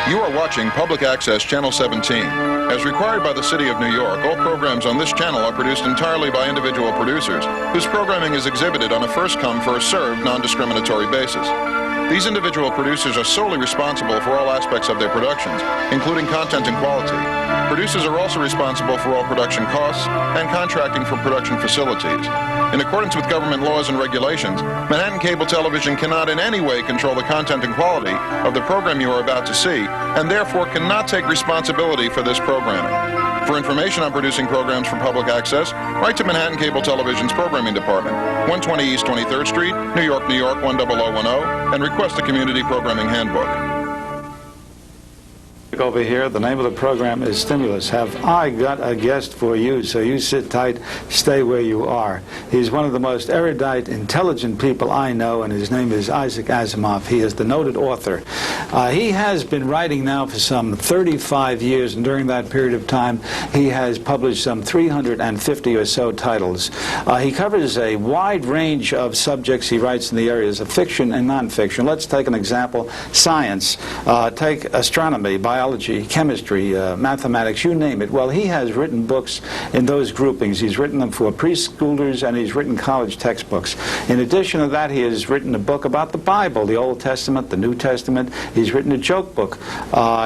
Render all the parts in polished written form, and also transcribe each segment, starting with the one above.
You are watching Public Access Channel 17. As required by the City of New York, all programs on this channel are produced entirely by individual producers, whose programming is exhibited on a first-come, first-served, non-discriminatory basis. These individual producers are solely responsible for all aspects of their productions, including content and quality. Producers are also responsible for all production costs and contracting for production facilities. In accordance with government laws and regulations, Manhattan Cable Television cannot in any way control the content and quality of the program you are about to see, and therefore cannot take responsibility for this programming. For information on producing programs for public access, write to Manhattan Cable Television's Programming Department, 120 East 23rd Street, New York, 10010, and request a Community Programming Handbook. Over here, the name of the program is Stimulus. Have I got a guest for you? So you sit tight, stay where you are. He's one of the most erudite, intelligent people I know, and his name is Isaac Asimov. He is the noted author. He has been writing now for some 35 years, and during that period of time, he has published some 350 or so titles. He covers a wide range of subjects. He writes in the areas of fiction and nonfiction. Let's take an example: science. Take astronomy, biology, chemistry, mathematics, you name it. Well, he has written books in those groupings. He's written them for preschoolers, and he's written college textbooks. In addition to that, he has written a book about the Bible, the Old Testament, the New Testament. He's written a joke book.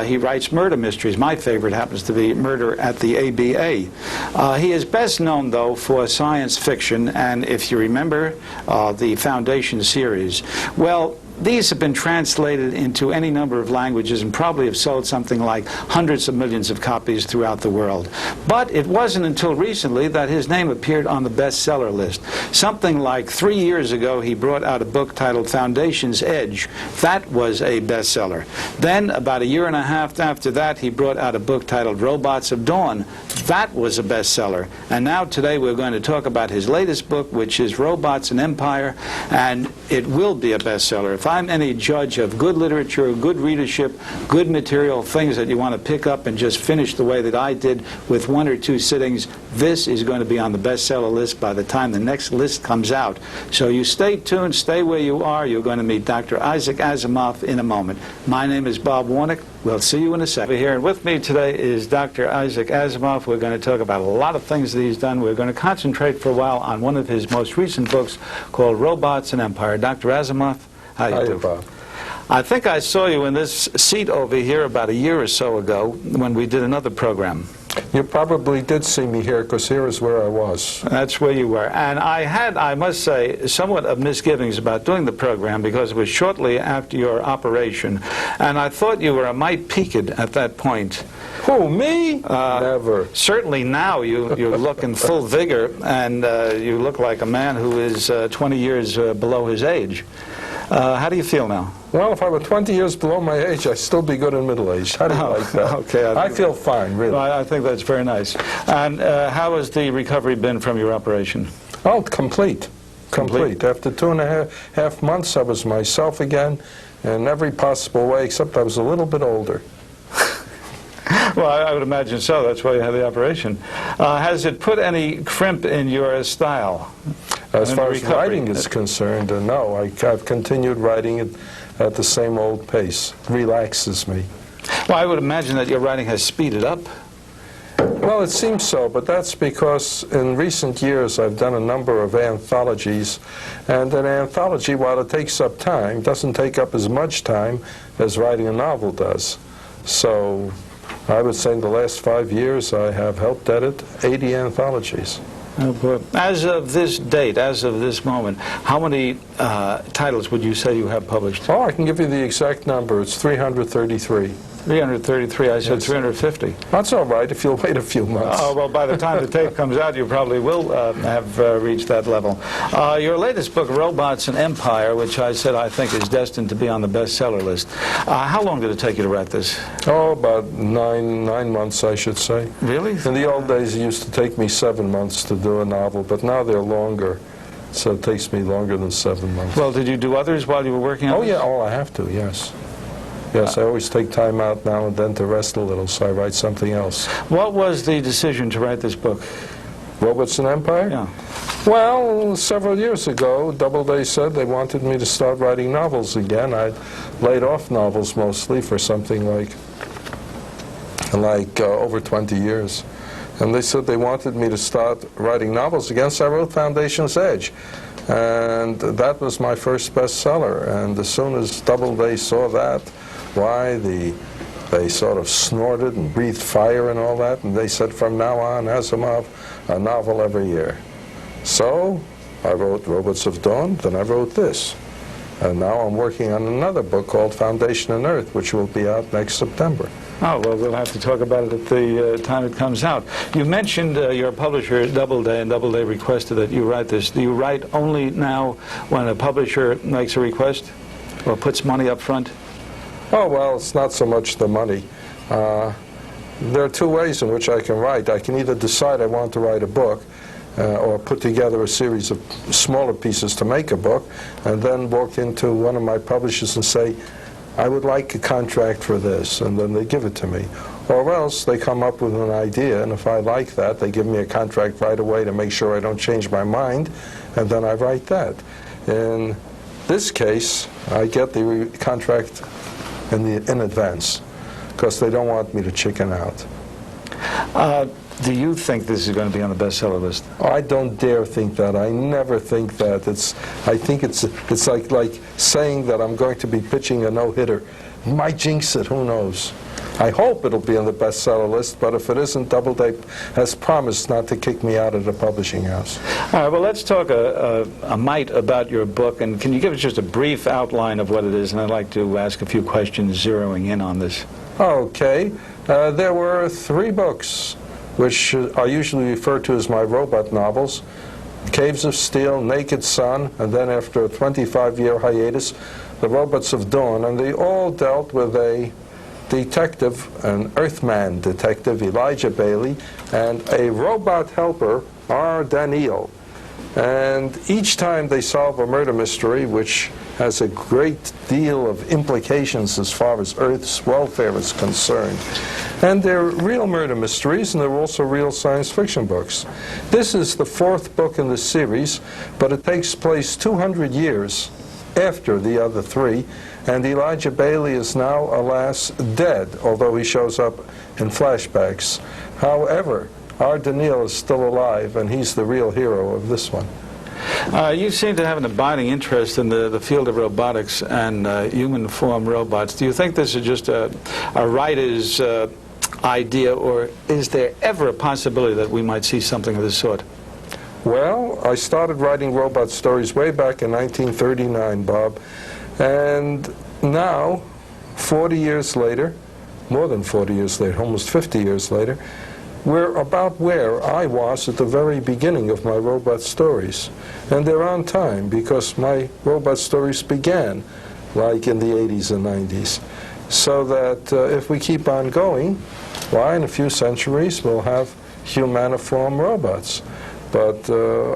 He writes murder mysteries. My favorite happens to be Murder at the ABA. He is best known, though, for science fiction, and if you remember the Foundation series, well, these have been translated into any number of languages and probably have sold something like hundreds of millions of copies throughout the world. But it wasn't until recently that his name appeared on the bestseller list. Something like 3 years ago, he brought out a book titled Foundation's Edge. That was a bestseller. Then, about a year and a half after that, he brought out a book titled Robots of Dawn. That was a bestseller. And now today we're going to talk about his latest book, which is Robots and Empire, and it will be a bestseller. If I'm any judge of good literature, good readership, good material, things that you want to pick up and just finish the way that I did with 1 or 2 sittings, this is going to be on the bestseller list by the time the next list comes out. So you stay tuned, stay where you are. You're going to meet Dr. Isaac Asimov in a moment. My name is Bob Warnick. We'll see you in a second. Here and with me today is Dr. Isaac Asimov. We're going to talk about a lot of things that he's done. We're going to concentrate for a while on one of his most recent books called Robots and Empire. Dr. Asimov, how you doing? Bob. I think I saw you in this seat over here about a year or so ago when we did another program. You probably did see me here, because here is where I was. That's where you were. And I had, I must say, somewhat of misgivings about doing the program because it was shortly after your operation. And I thought you were a mite peaked at that point. Who, me? Never. Certainly now you look in full vigor, and you look like a man who is 20 years below his age. How do you feel now? Well, if I were 20 years below my age, I'd still be good in middle age. How do you like that? Okay, I feel fine, really. Well, I think that's very nice. And how has the recovery been from your operation? Oh, complete. Complete. After 2.5 months, I was myself again in every possible way, except I was a little bit older. Well, I would imagine so. That's why you had the operation. Has it put any crimp in your style? As far as writing is concerned, no. I've continued writing it at the same old pace. Relaxes me. Well, I would imagine that your writing has speeded up. Well, it seems so, but that's because in recent years I've done a number of anthologies, and an anthology, while it takes up time, doesn't take up as much time as writing a novel does. So I would say in the last 5 years I have helped edit 80 anthologies. Oh, boy. As of this date, as of this moment, how many titles would you say you have published? Oh, I can give you the exact number. It's 333. 333. I said yes. 350. That's all right if you'll wait a few months. Oh, well, by the time the tape comes out, you probably will have reached that level. Your latest book, Robots and Empire, which I said I think is destined to be on the bestseller list. How long did it take you to write this? Oh, about nine months, I should say. Really? In the old days, it used to take me 7 months to do a novel, but now they're longer. So it takes me longer than 7 months. Well, did you do others while you were working on this? this? Oh, yeah, I have to, yes. Yes, I always take time out now and then to rest a little, so I write something else. What was the decision to write this book? Robots and Empire? Yeah. Well, several years ago, Doubleday said they wanted me to start writing novels again. I laid off novels mostly for something like over 20 years. And they said they wanted me to start writing novels again, so I wrote Foundation's Edge. And that was my first bestseller. And as soon as Doubleday saw that, why, they sort of snorted and breathed fire and all that, and they said from now on, Asimov, a novel every year. So I wrote Robots of Dawn, then I wrote this. And now I'm working on another book called Foundation and Earth, which will be out next September. Oh, well, we'll have to talk about it at the time it comes out. You mentioned your publisher, Doubleday, and Doubleday requested that you write this. Do you write only now when a publisher makes a request or puts money up front? Oh, well, it's not so much the money. There are two ways in which I can write. I can either decide I want to write a book, or put together a series of smaller pieces to make a book, and then walk into one of my publishers and say, I would like a contract for this, and then they give it to me. Or else they come up with an idea, and if I like that, they give me a contract right away to make sure I don't change my mind, and then I write that. In this case, I get the contract in advance, because they don't want me to chicken out. Do you think this is going to be on the bestseller list? I don't dare think that. I never think that. I think it's like saying that I'm going to be pitching a no-hitter. Might jinx it, who knows? I hope it'll be on the bestseller list, but if it isn't, Doubleday has promised not to kick me out of the publishing house. All right, well, let's talk a mite about your book, and can you give us just a brief outline of what it is? And I'd like to ask a few questions zeroing in on this. Okay. There were 3 books, which are usually referred to as my robot novels: Caves of Steel, Naked Sun, and then after a 25-year hiatus, The Robots of Dawn, and they all dealt with a detective, an Earthman detective, Elijah Bailey, and a robot helper, R. Daniel. And each time they solve a murder mystery, which has a great deal of implications as far as Earth's welfare is concerned. And they're real murder mysteries, and they're also real science fiction books. This is the 4th book in the series, but it takes place 200 years after the other 3, and Elijah Bailey is now, alas, dead, although he shows up in flashbacks. However, R. Daniel is still alive, and he's the real hero of this one. You seem to have an abiding interest in the field of robotics and human form robots. Do you think this is just a writer's idea, or is there ever a possibility that we might see something of this sort? Well, I started writing robot stories way back in 1939, Bob, and now, 40 years later, more than 40 years later, almost 50 years later, we're about where I was at the very beginning of my robot stories. And they're on time, because my robot stories began like in the 80s and 90s. So that if we keep on going, why, in a few centuries, we'll have humaniform robots. But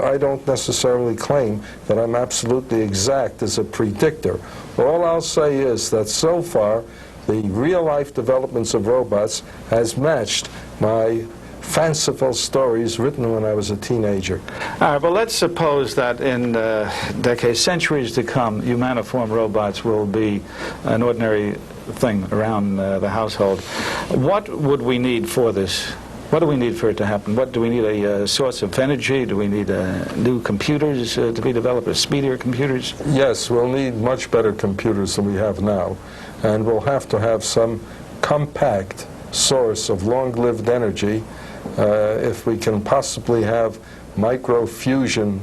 I don't necessarily claim that I'm absolutely exact as a predictor. All I'll say is that so far, the real-life developments of robots has matched my fanciful stories written when I was a teenager. All right, well, let's suppose that in decades, centuries to come, humaniform robots will be an ordinary thing around the household. What would we need for this? What do we need for it to happen? What do we need? A source of energy? Do we need new computers to be developed, or speedier computers? Yes, we'll need much better computers than we have now. And we'll have to have some compact source of long-lived energy. If we can possibly have microfusion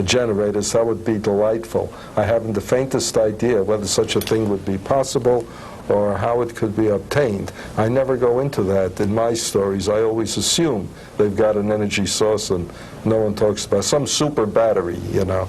generators, that would be delightful. I haven't the faintest idea whether such a thing would be possible or how it could be obtained. I never go into that in my stories. I always assume they've got an energy source, and no one talks about some super battery, you know.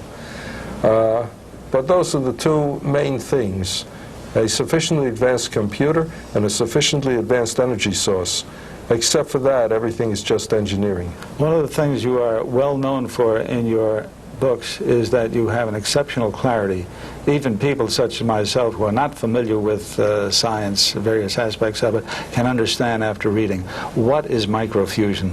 But those are the 2 main things: a sufficiently advanced computer and a sufficiently advanced energy source. Except for that, everything is just engineering. One of the things you are well known for in your books is that you have an exceptional clarity. Even people such as myself who are not familiar with science, various aspects of it, can understand after reading. What is microfusion?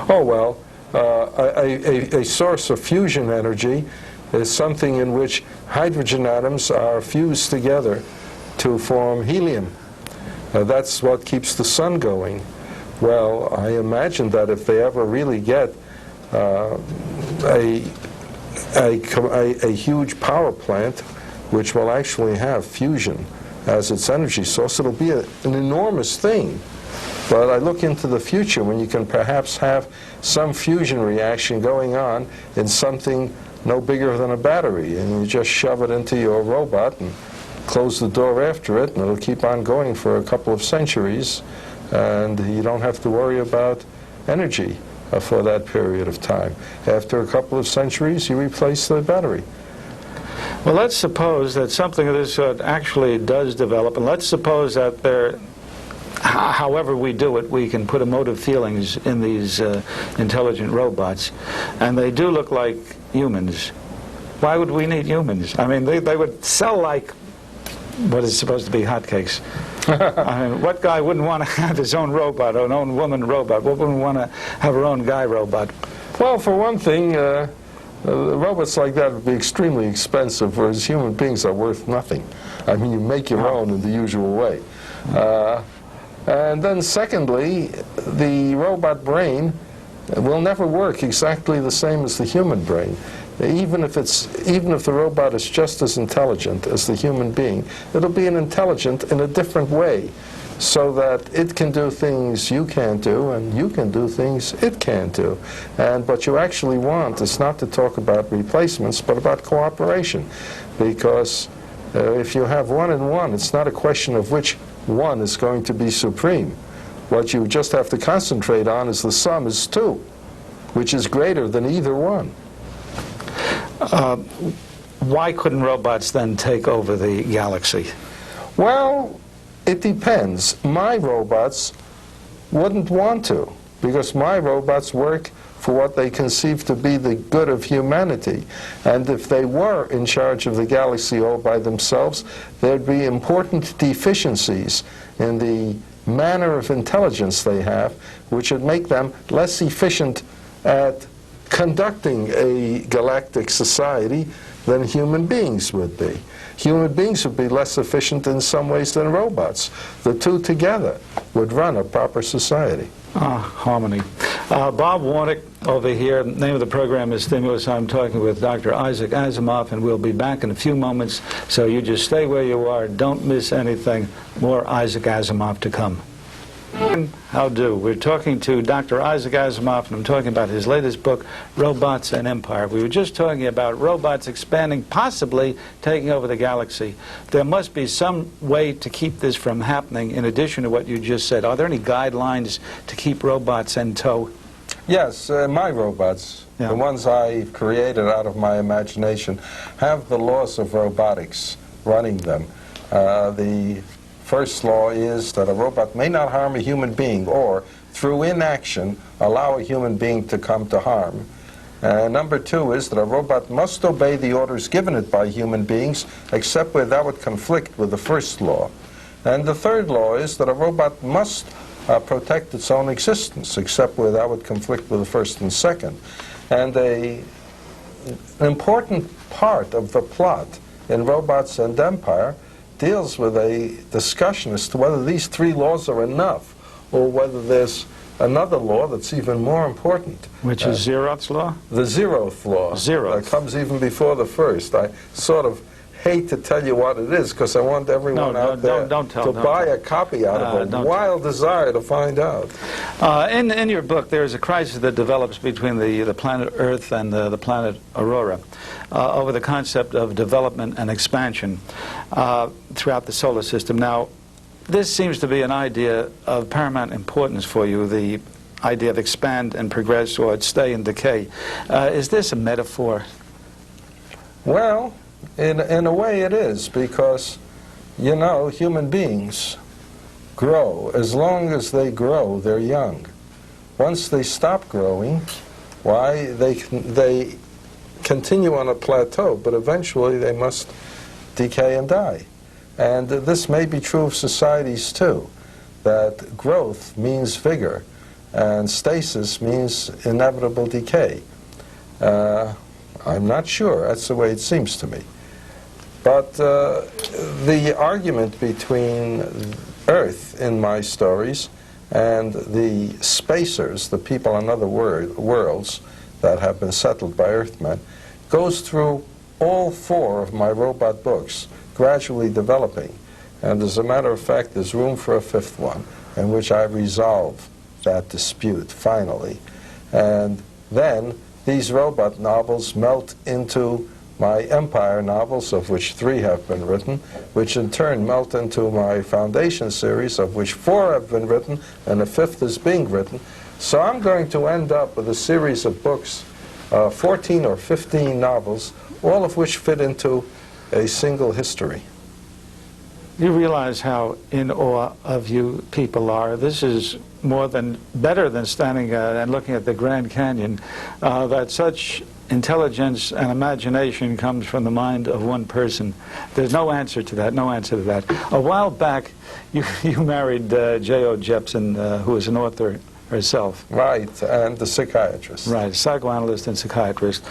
Oh, well, A source of fusion energy is something in which hydrogen atoms are fused together to form helium. That's what keeps the sun going. Well, I imagine that if they ever really get a huge power plant which will actually have fusion as its energy source, it'll be an enormous thing. But I look into the future when you can perhaps have some fusion reaction going on in something no bigger than a battery, and you just shove it into your robot and close the door after it, and it'll keep on going for a couple of centuries, and you don't have to worry about energy for that period of time. After a couple of centuries, you replace the battery. Well, let's suppose that something of this sort actually does develop, and let's suppose that there, however we do it, we can put emotive feelings in these intelligent robots, and they do look like humans. Why would we need humans? I mean, they would sell like what is supposed to be hotcakes. I mean, what guy wouldn't want to have his own robot, or an own woman robot? What wouldn't want to have her own guy robot? Well, for one thing, robots like that would be extremely expensive, whereas human beings are worth nothing. I mean, you make your own in the usual way. And then secondly, the robot brain will never work exactly the same as the human brain. Even if the robot is just as intelligent as the human being, it'll be intelligent in a different way, so that it can do things you can't do, and you can do things it can't do. And what you actually want is not to talk about replacements, but about cooperation. Because if you have one and one, it's not a question of which one is going to be supreme. What you just have to concentrate on is the sum is 2, which is greater than either one. Why couldn't robots then take over the galaxy? Well, it depends. My robots wouldn't want to, because my robots work for what they conceive to be the good of humanity. And if they were in charge of the galaxy all by themselves, there'd be important deficiencies in the manner of intelligence they have, which would make them less efficient at conducting a galactic society than human beings would be. Human beings would be less efficient in some ways than robots. The two together would run a proper society. Harmony. Bob Warnick over here. The name of the program is Stimulus. I'm talking with Dr. Isaac Asimov, and we'll be back in a few moments, so you just stay where you are. Don't miss anything. More Isaac Asimov to come. How do? We're talking to Dr. Isaac Asimov, and I'm talking about his latest book, Robots and Empire. We were just talking about robots expanding, possibly taking over the galaxy. There must be some way to keep this from happening, in addition to what you just said. Are there any guidelines to keep robots in tow? Yes, my robots, the ones I've created out of my imagination, have the laws of robotics running them. The first law is that a robot may not harm a human being, or through inaction allow a human being to come to harm. Number 2 is that a robot must obey the orders given it by human beings, except where that would conflict with the first law. And the third law is that a robot must protect its own existence, except where that would conflict with the first and second. And an important part of the plot in Robots and Empire deals with a discussion as to whether these 3 laws are enough, or whether there's another law that's even more important. Which is Zeroth's law? The zeroth law. Zeroth. That comes even before the first. I sort of hate to tell you what it is, because I want everyone out there to buy a copy out of a wild desire to find out. In your book, there's a crisis that develops between the planet Earth and the planet Aurora over the concept of development and expansion throughout the solar system. Now, this seems to be an idea of paramount importance for you, the idea of expand and progress, or stay and decay. Is this a metaphor? Well, in a way it is, because, you know, human beings grow. As long as they grow, they're young. Once they stop growing, why, they continue on a plateau, but eventually they must decay and die. And this may be true of societies too, that growth means vigor. and stasis means inevitable decay. I'm not sure. That's the way it seems to me. But the argument between Earth in my stories and the spacers, the people on other worlds that have been settled by Earthmen, goes through all 4 of my robot books, gradually developing. And as a matter of fact, there's room for a 5th one, in which I resolve that dispute, finally. And then these robot novels melt into my Empire novels, of which 3 have been written, which in turn melt into my Foundation series, of which 4 have been written, and a 5th is being written. So I'm going to end up with a series of books, 14 or 15 novels, all of which fit into a single history. You realize how in awe of you people are. This is better than standing and looking at the Grand Canyon, that such intelligence and imagination comes from the mind of one person. There's no answer to that, no answer to that. A while back, you married J.O. Jepson, who is an author herself. Right, and the psychiatrist. Right, psychoanalyst and psychiatrist.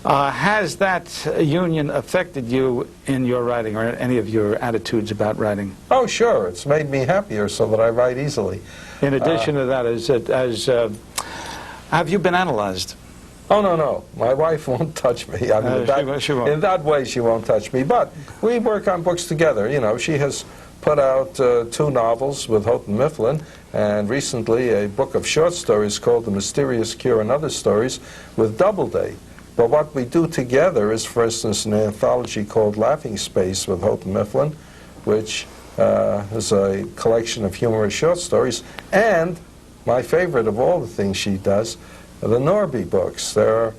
Has that union affected you in your writing or any of your attitudes about writing? Oh, sure. It's made me happier so that I write easily. In addition to that, have you been analyzed? Oh, no, no. My wife won't touch me. I mean, she won't. In that way, she won't touch me. But we work on books together. You know, she has put out 2 novels with Houghton Mifflin, and recently a book of short stories called The Mysterious Cure and Other Stories with Doubleday. But what we do together is, for instance, an anthology called Laughing Space with Houghton Mifflin, which is a collection of humorous short stories, and my favorite of all the things she does, the Norby books. They're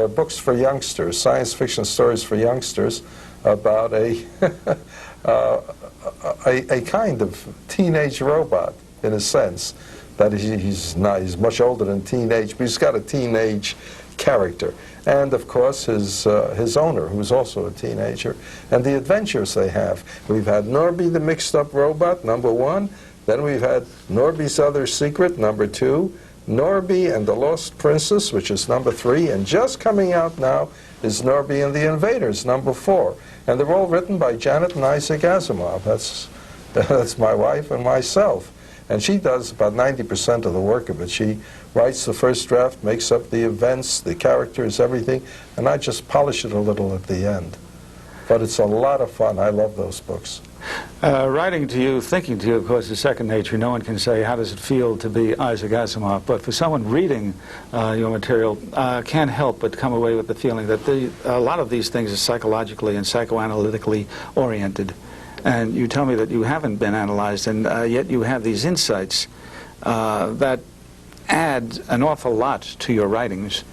books for youngsters, science fiction stories for youngsters about a kind of teenage robot, in a sense. That he's much older than teenage, but he's got a teenage character. And of course his owner, who's also a teenager, and the adventures they have. We've had Norby the Mixed Up Robot, #1. Then we've had Norby's Other Secret, #2. Norby and the Lost Princess, which is #3, and just coming out now is Norby and the Invaders, #4. And they're all written by Janet and Isaac Asimov. That's my wife and myself. And she does about 90% of the work of it. She writes the first draft, makes up the events, the characters, everything, and I just polish it a little at the end. But it's a lot of fun. I love those books. Writing to you, thinking to you, of course, is second nature. No one can say, how does it feel to be Isaac Asimov? But for someone reading your material, can't help but come away with the feeling that a lot of these things are psychologically and psychoanalytically oriented. And you tell me that you haven't been analyzed, and yet you have these insights that add an awful lot to your writings.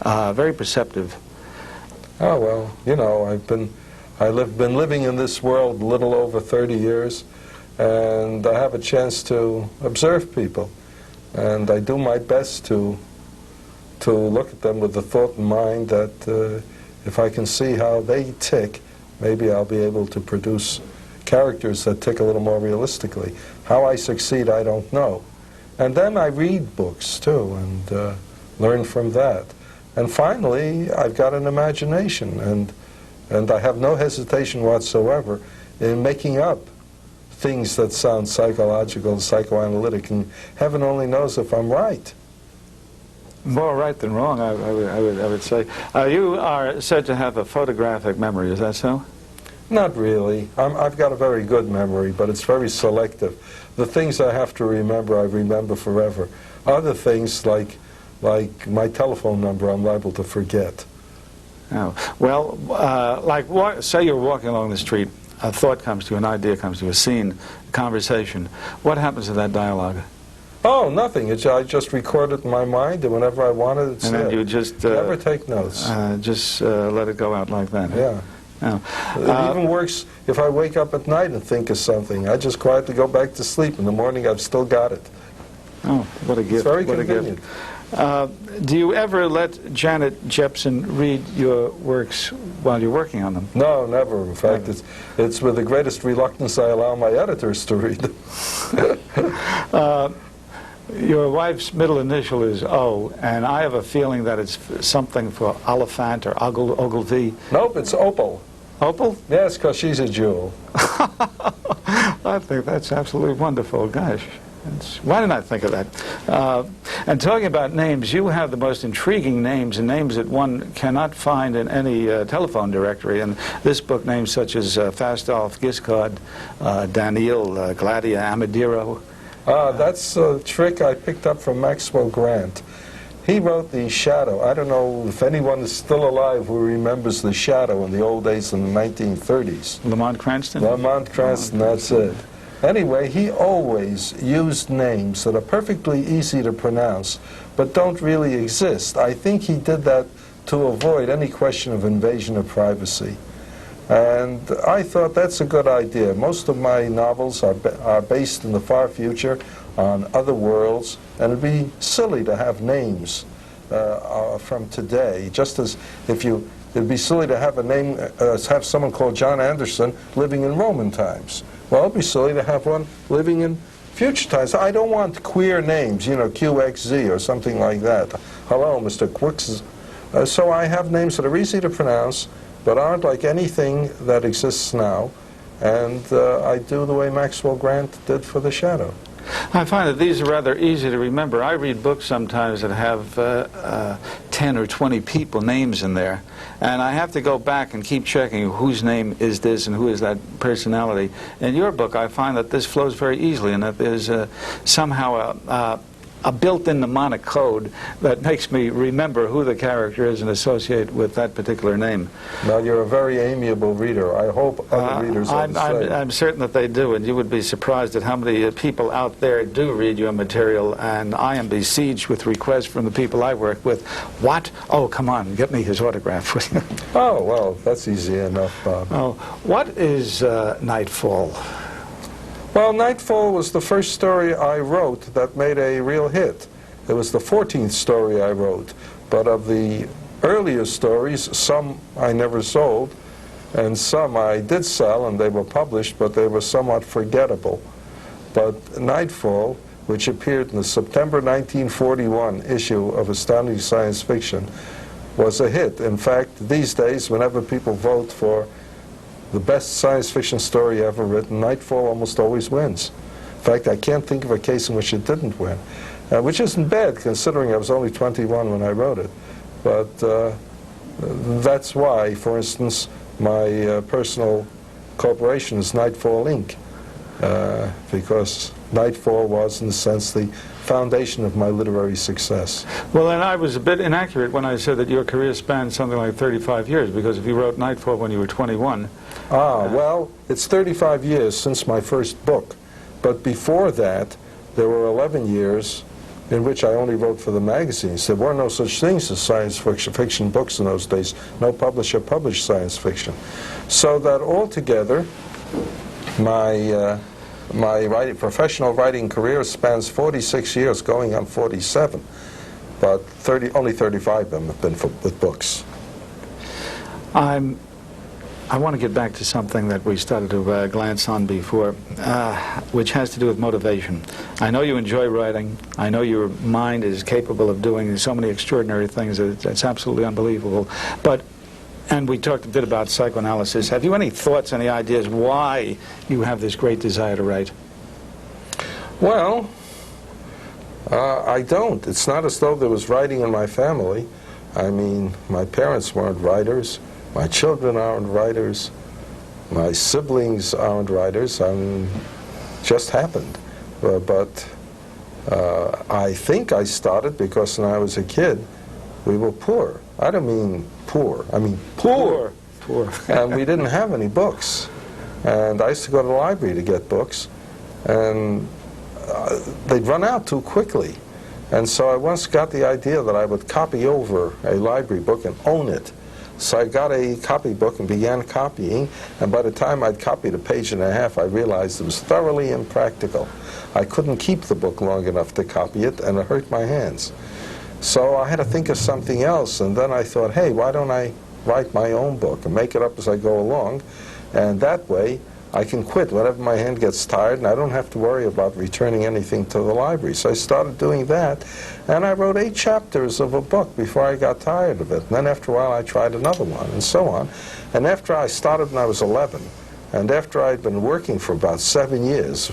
Very perceptive. Oh, well, you know, I've been living in this world a little over 30 years, and I have a chance to observe people, and I do my best to look at them with the thought in mind that if I can see how they tick, maybe I'll be able to produce characters that tick a little more realistically. How I succeed, I don't know. And then I read books, too, and learn from that. And finally, I've got an imagination, and I have no hesitation whatsoever in making up things that sound psychological, psychoanalytic, and heaven only knows if I'm right. More right than wrong, I would say. You are said to have a photographic memory, is that so? Not really. I've got a very good memory, but it's very selective. The things I have to remember, I remember forever. Other things, like my telephone number, I'm liable to forget. Oh. Well, say you're walking along the street, a thought comes to you, an idea comes to you, a scene, a conversation. What happens to that dialogue? Oh, nothing. I just record it in my mind, and whenever I want it, it's and there. then you just never take notes. Just let it go out like that. Yeah. Oh. It even works if I wake up at night and think of something. I just quietly go back to sleep. In the morning, I've still got it. Oh, what a gift! It's very what convenient. A gift. Do you ever let Janet Jepson read your works while you're working on them? No, never. In fact, it's with the greatest reluctance I allow my editors to read them. Your wife's middle initial is O, and I have a feeling that it's something for Oliphant or Ogilvy. Nope, it's Opal. Opal? Yes, because she's a jewel. I think that's absolutely wonderful. Gosh, why didn't I think of that? And talking about names, you have the most intriguing names, and names that one cannot find in any telephone directory. And this book, names such as Fastolf, Giscard, Daniel, Gladia, Amadiro. That's a trick I picked up from Maxwell Grant. He wrote The Shadow. I don't know if anyone is still alive who remembers The Shadow in the old days in the 1930s. Lamont Cranston? Lamont Cranston, that's it. Anyway, he always used names that are perfectly easy to pronounce, but don't really exist. I think he did that to avoid any question of invasion of privacy. And I thought that's a good idea. Most of my novels are based in the far future on other worlds, and it'd be silly to have names from today, just as it'd be silly to have a name, have someone called John Anderson living in Roman times. Well, it'd be silly to have one living in future times. I don't want queer names, QXZ or something like that. Hello, Mr. Quix. So I have names that are easy to pronounce, but aren't like anything that exists now. And I do the way Maxwell Grant did for The Shadow. I find that these are rather easy to remember. I read books sometimes that have 10 or 20 people, names in there, and I have to go back and keep checking whose name is this and who is that personality. In your book, I find that this flows very easily, and that there's somehow a built-in mnemonic code that makes me remember who the character is and associate with that particular name. Now, you're a very amiable reader. I hope other readers are the same. I'm certain that they do, and you would be surprised at how many people out there do read your material, and I am besieged with requests from the people I work with. What? Oh, come on, get me his autograph. Oh, well, that's easy enough, Bob. Oh, what is Nightfall? Well, Nightfall was the first story I wrote that made a real hit. It was the 14th story I wrote. But of the earlier stories, some I never sold, and some I did sell, and they were published, but they were somewhat forgettable. But Nightfall, which appeared in the September 1941 issue of Astounding Science Fiction, was a hit. In fact, these days, whenever people vote for the best science fiction story ever written, Nightfall almost always wins. In fact, I can't think of a case in which it didn't win, which isn't bad considering I was only 21 when I wrote it. But that's why, for instance, my personal corporation is Nightfall Inc., because Nightfall was, in a sense, the foundation of my literary success. Well, and I was a bit inaccurate when I said that your career spanned something like 35 years, because if you wrote Nightfall when you were 21... well, it's 35 years since my first book, but before that, there were 11 years in which I only wrote for the magazines. There were no such things as science fiction books in those days. No publisher published science fiction. So that altogether, my professional writing career spans 46 years, going on 47, but only 35 of them have been with books. I want to get back to something that we started to glance on before, which has to do with motivation. I know you enjoy writing. I know your mind is capable of doing so many extraordinary things that it's absolutely unbelievable. And we talked a bit about psychoanalysis. Have you any thoughts, any ideas why you have this great desire to write? Well, I don't. It's not as though there was writing in my family. I mean, my parents weren't writers. My children aren't writers. My siblings aren't writers. I mean, just happened. But I think I started because when I was a kid, we were poor. I don't mean poor. I mean poor. Poor. And we didn't have any books. And I used to go to the library to get books. And they'd run out too quickly. And so I once got the idea that I would copy over a library book and own it. So I got a copybook and began copying, and by the time I'd copied a page and a half, I realized it was thoroughly impractical. I couldn't keep the book long enough to copy it, and it hurt my hands. So I had to think of something else, and then I thought, hey, why don't I write my own book and make it up as I go along, and that way I can quit whenever my hand gets tired, and I don't have to worry about returning anything to the library. So I started doing that, and I wrote 8 chapters of a book before I got tired of it. And then after a while, I tried another one, and so on. And after I started when I was 11, and after I'd been working for about 7 years,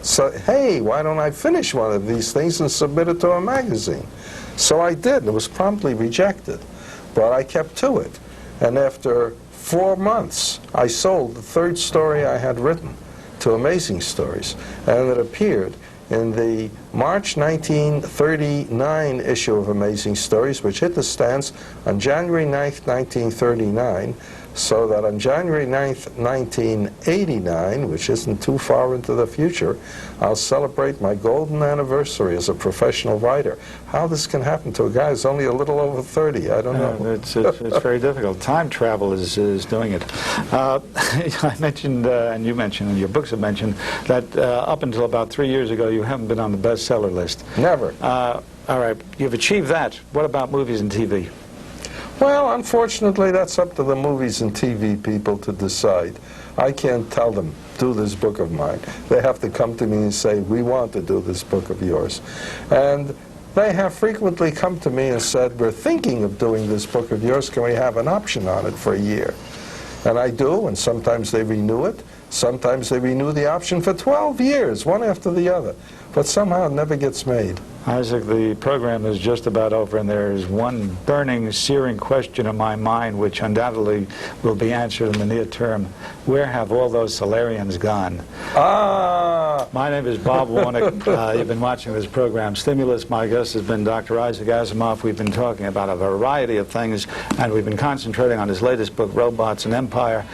so, hey, why don't I finish one of these things and submit it to a magazine? So I did. It was promptly rejected, but I kept to it. And after 4 months, I sold the 3rd story I had written to Amazing Stories, and it appeared in the March 1939 issue of Amazing Stories, which hit the stands on January 9th, 1939, so that on January 9th, 1989, which isn't too far into the future, I'll celebrate my golden anniversary as a professional writer. How this can happen to a guy who's only a little over 30, I don't know. It's very difficult. Time travel is doing it. I mentioned, and you mentioned, and your books have mentioned, that up until about 3 years ago, you haven't been on the bestseller list. Never. All right, you've achieved that. What about movies and TV? Well, unfortunately, that's up to the movies and TV people to decide. I can't tell them, do this book of mine. They have to come to me and say, we want to do this book of yours. And they have frequently come to me and said, we're thinking of doing this book of yours. Can we have an option on it for a year? And I do, and sometimes they renew it. Sometimes they renew the option for 12 years, one after the other. But somehow it never gets made. Isaac, the program is just about over, and there is one burning, searing question in my mind, which undoubtedly will be answered in the near term. Where have all those Solarians gone? Ah! My name is Bob Warnick. You've been watching this program, Stimulus. My guest has been Dr. Isaac Asimov. We've been talking about a variety of things, and we've been concentrating on his latest book, Robots and Empire.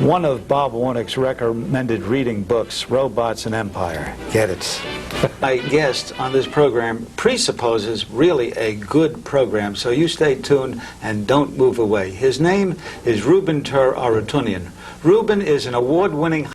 One of Bob Warnick's recommended reading books, Robots and Empire. Get it. My guest on this program presupposes really a good program, so you stay tuned and don't move away. His name is Ruben Tur Arutunian. Ruben is an award-winning